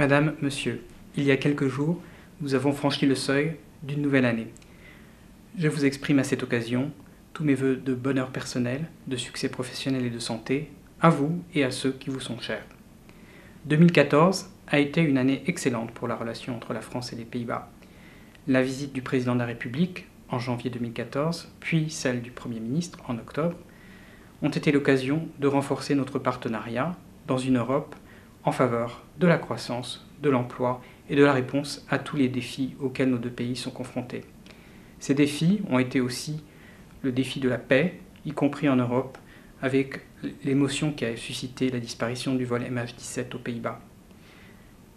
Madame, Monsieur, il y a quelques jours, nous avons franchi le seuil d'une nouvelle année. Je vous exprime à cette occasion tous mes vœux de bonheur personnel, de succès professionnel et de santé, à vous et à ceux qui vous sont chers. 2014 a été une année excellente pour la relation entre la France et les Pays-Bas. La visite du président de la République en janvier 2014, puis celle du Premier ministre en octobre, ont été l'occasion de renforcer notre partenariat dans une Europe en faveur de la croissance, de l'emploi et de la réponse à tous les défis auxquels nos deux pays sont confrontés. Ces défis ont été aussi le défi de la paix, y compris en Europe, avec l'émotion qui a suscité la disparition du vol MH17 aux Pays-Bas.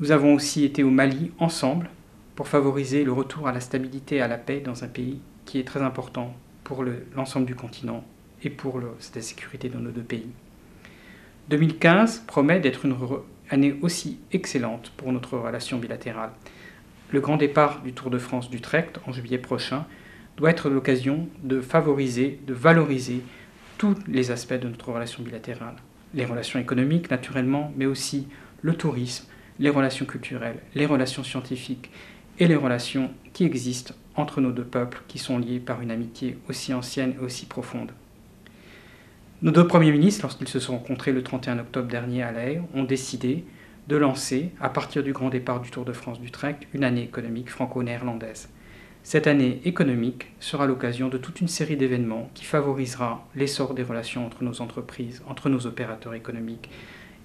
Nous avons aussi été au Mali ensemble pour favoriser le retour à la stabilité et à la paix dans un pays qui est très important pour l'ensemble du continent et pour la sécurité de nos deux pays. 2015 promet d'être une année aussi excellente pour notre relation bilatérale. Le grand départ du Tour de France d'Utrecht en juillet prochain doit être l'occasion de favoriser, de valoriser tous les aspects de notre relation bilatérale. Les relations économiques, naturellement, mais aussi le tourisme, les relations culturelles, les relations scientifiques et les relations qui existent entre nos deux peuples qui sont liés par une amitié aussi ancienne et aussi profonde. Nos deux premiers ministres, lorsqu'ils se sont rencontrés le 31 octobre dernier à La Haye, ont décidé de lancer, à partir du grand départ du Tour de France d'Utrecht, une année économique franco-néerlandaise. Cette année économique sera l'occasion de toute une série d'événements qui favorisera l'essor des relations entre nos entreprises, entre nos opérateurs économiques,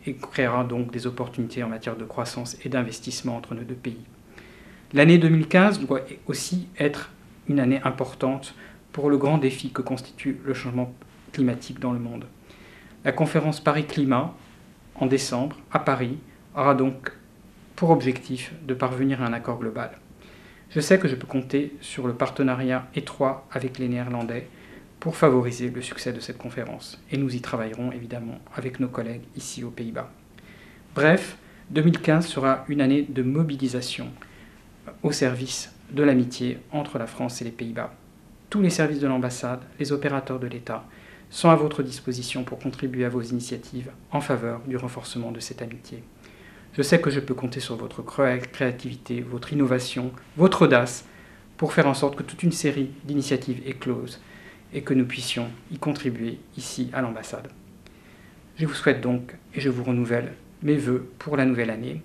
et créera donc des opportunités en matière de croissance et d'investissement entre nos deux pays. L'année 2015 doit aussi être une année importante pour le grand défi que constitue le changement climatique dans le monde. La conférence Paris Climat, en décembre, à Paris, aura donc pour objectif de parvenir à un accord global. Je sais que je peux compter sur le partenariat étroit avec les Néerlandais pour favoriser le succès de cette conférence. Et nous y travaillerons évidemment avec nos collègues ici aux Pays-Bas. Bref, 2015 sera une année de mobilisation au service de l'amitié entre la France et les Pays-Bas. Tous les services de l'ambassade, les opérateurs de l'État, sont à votre disposition pour contribuer à vos initiatives en faveur du renforcement de cette amitié. Je sais que je peux compter sur votre créativité, votre innovation, votre audace pour faire en sorte que toute une série d'initiatives éclosent et que nous puissions y contribuer ici à l'ambassade. Je vous souhaite donc et je vous renouvelle mes vœux pour la nouvelle année.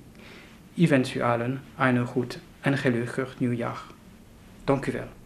Ich wünsche allen ein gut en gelukkig nieuwjaar. Dank u wel.